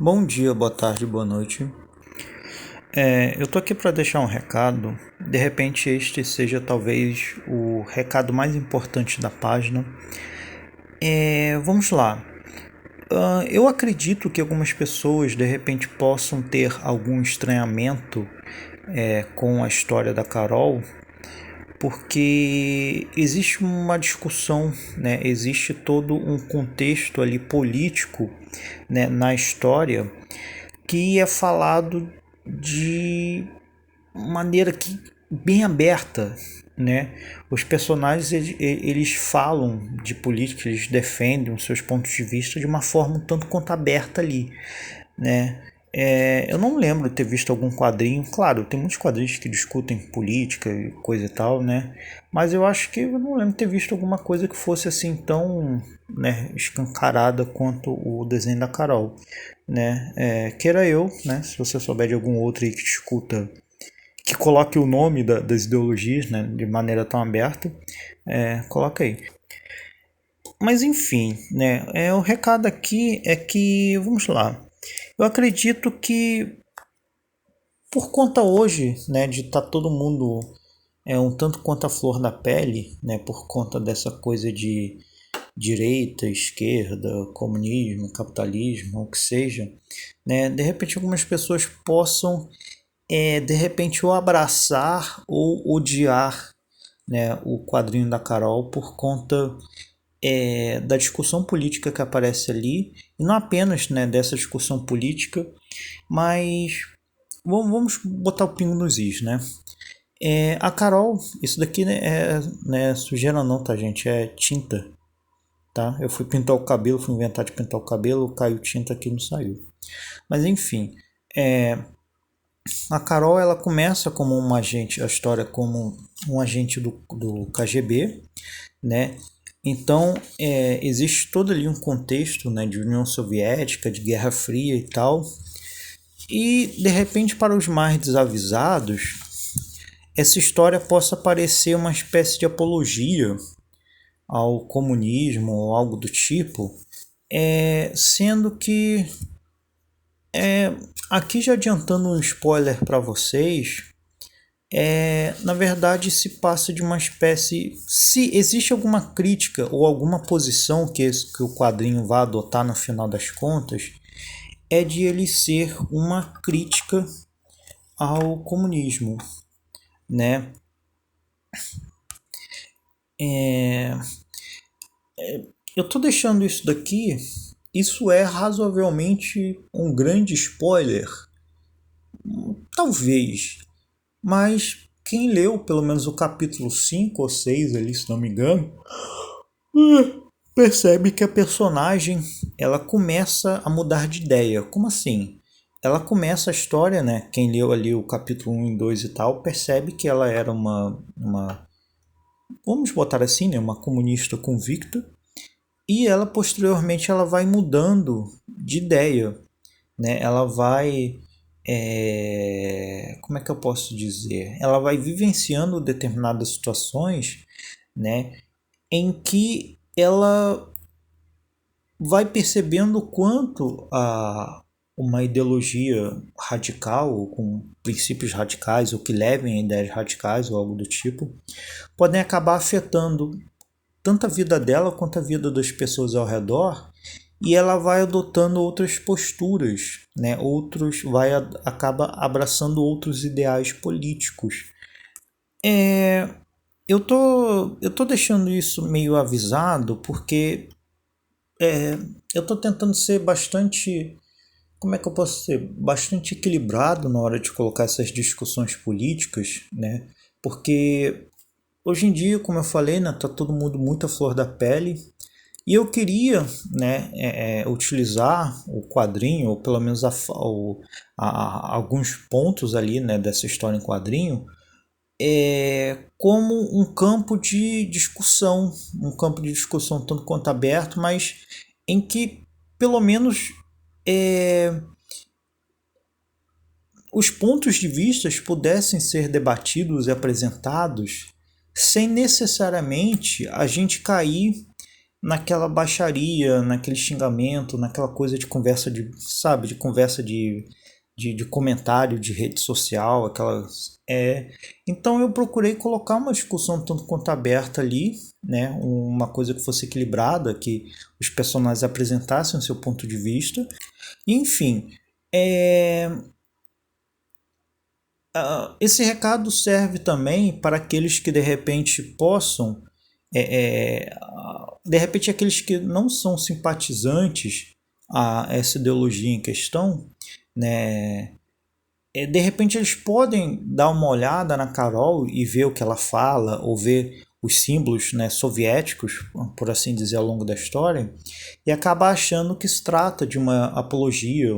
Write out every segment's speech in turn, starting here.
Bom dia, boa tarde, boa noite. Eu tô aqui para deixar um recado. De repente, este seja talvez o recado mais importante da página. Vamos lá. Eu acredito que algumas pessoas de repente possam ter algum estranhamento com a história da Carol, porque existe uma discussão, né? Existe todo um contexto ali político, né, na história que é falado de maneira que bem aberta, né? Os personagens eles falam de política, eles defendem os seus pontos de vista de uma forma um tanto quanto aberta ali, né? Eu não lembro de ter visto algum quadrinho. Claro, tem muitos quadrinhos que discutem política e coisa e tal, né? Mas eu acho que eu não lembro de ter visto alguma coisa que fosse assim tão, né, escancarada quanto o desenho da Carol, né? Queira eu, né? Se você souber de algum outro aí que discuta, que coloque o nome das ideologias, né, de maneira tão aberta, coloca aí. Mas enfim, né? O recado aqui é que, vamos lá. Eu acredito que por conta hoje, né, de estar todo mundo um tanto quanto a flor da pele, né, por conta dessa coisa de direita, esquerda, comunismo, capitalismo, o que seja, né, de repente algumas pessoas possam de repente ou abraçar ou odiar, né, o quadrinho da Carol por conta da discussão política que aparece ali, e não apenas, né, dessa discussão política, mas vamos botar o pingo nos is, né? A Carol, isso daqui né, né, sujeira não, tá, gente? É tinta, tá? Eu fui pintar o cabelo, fui inventar de pintar o cabelo, caiu tinta aqui e não saiu. Mas enfim, a Carol ela começa como um agente, a história como um agente do KGB, né? Então existe todo ali um contexto, né, de União Soviética, de Guerra Fria e tal. E de repente para os mais desavisados, essa história possa parecer uma espécie de apologia ao comunismo ou algo do tipo, sendo que aqui já adiantando um spoiler para vocês, na verdade se passa de uma espécie, se existe alguma crítica ou alguma posição que o quadrinho vai adotar no final das contas, é de ele ser uma crítica ao comunismo, né? Eu tô deixando isso daqui, isso é razoavelmente um grande spoiler, talvez, mas quem leu pelo menos o capítulo 5 ou 6 ali, se não me engano, percebe que a personagem ela começa a mudar de ideia. Como assim? Ela começa a história, né? Quem leu ali o capítulo 1 e 2 e tal, percebe que ela era uma vamos botar assim, né? Uma comunista convicta. E ela posteriormente ela vai mudando de ideia, né? Ela vai, como é que eu posso dizer? Ela vai vivenciando determinadas situações, né? Em que ela vai percebendo o quanto uma ideologia radical, com princípios radicais, ou que levem a ideias radicais ou algo do tipo, podem acabar afetando tanto a vida dela quanto a vida das pessoas ao redor, e ela vai adotando outras posturas, né? Acaba abraçando outros ideais políticos. Eu tô deixando isso meio avisado porque eu tô tentando ser bastante, como é que eu posso ser? Bastante equilibrado na hora de colocar essas discussões políticas, né? Porque hoje em dia, como eu falei, né, tá todo mundo muito à flor da pele. E eu queria, né, utilizar o quadrinho, ou pelo menos alguns pontos ali, né, dessa história em quadrinho, como um campo de discussão, um campo de discussão tanto quanto aberto, mas em que pelo menos é, os pontos de vista pudessem ser debatidos e apresentados sem necessariamente a gente cair naquela baixaria, naquele xingamento, naquela coisa de conversa de, sabe, de conversa de comentário de rede social, aquelas. Então eu procurei colocar uma discussão tanto quanto aberta ali, né? Uma coisa que fosse equilibrada, que os personagens apresentassem o seu ponto de vista. Enfim, esse recado serve também para aqueles que de repente possam, de repente aqueles que não são simpatizantes a essa ideologia em questão, né? De repente eles podem dar uma olhada na Carol e ver o que ela fala, ou ver os símbolos, né, soviéticos, por assim dizer, ao longo da história, e acabar achando que se trata de uma apologia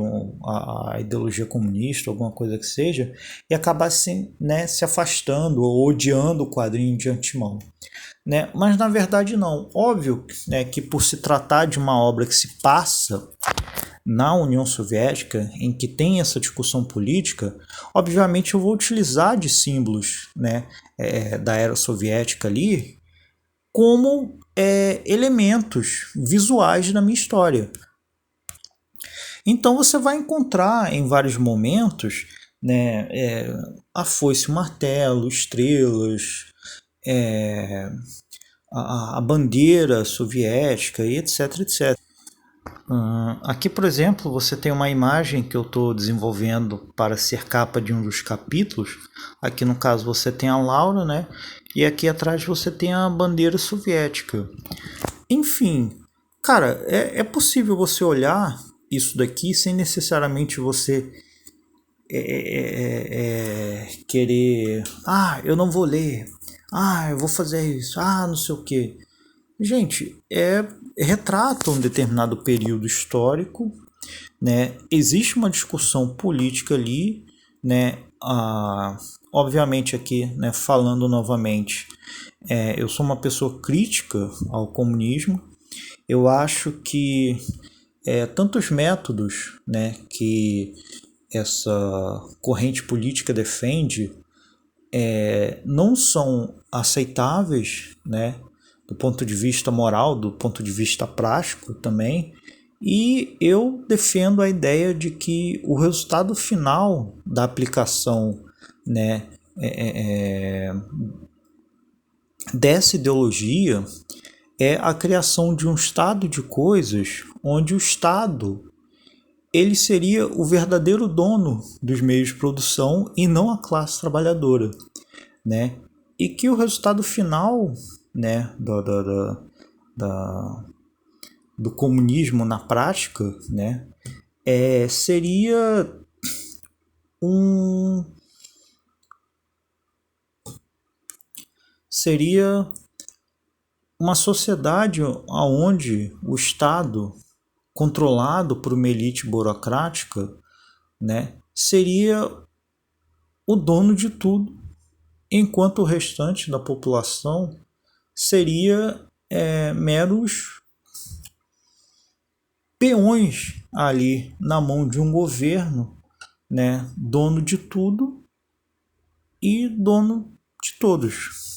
à ideologia comunista, alguma coisa que seja, e acabar se afastando ou odiando o quadrinho de antemão. Né? Mas na verdade não. Óbvio, né, que por se tratar de uma obra que se passa na União Soviética, em que tem essa discussão política, obviamente eu vou utilizar de símbolos, né, da era soviética ali como elementos visuais da minha história. Então você vai encontrar em vários momentos, né, a foice, o martelo, estrelas, a bandeira soviética e etc, etc. Aqui, por exemplo, você tem uma imagem que eu estou desenvolvendo para ser capa de um dos capítulos. Aqui no caso você tem a Laura, né? E aqui atrás você tem a bandeira soviética. Enfim, cara, é possível você olhar isso daqui sem necessariamente você querer... Ah, eu não vou ler. Ah, eu vou fazer isso. Ah, não sei o quê. Gente, retrata um determinado período histórico, né? Existe uma discussão política ali, né? Obviamente aqui, né, falando novamente, eu sou uma pessoa crítica ao comunismo. Eu acho que tantos métodos, né, que essa corrente política defende não são aceitáveis, né, do ponto de vista moral, do ponto de vista prático também. E eu defendo a ideia de que o resultado final da aplicação, né, dessa ideologia é a criação de um estado de coisas onde o Estado ele seria o verdadeiro dono dos meios de produção e não a classe trabalhadora, né? E que o resultado final, né, do comunismo na prática, né, seria um seria uma sociedade onde o Estado, controlado por uma elite burocrática, né, seria o dono de tudo, enquanto o restante da população seria meros peões ali na mão de um governo, né, dono de tudo e dono de todos.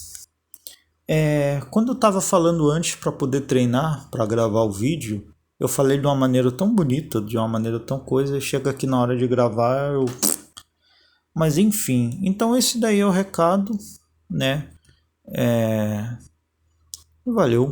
Quando eu estava falando antes para poder treinar, para gravar o vídeo, eu falei de uma maneira tão bonita, de uma maneira tão coisa, chega aqui na hora de gravar, Mas enfim, então esse daí é o recado, né? Valeu.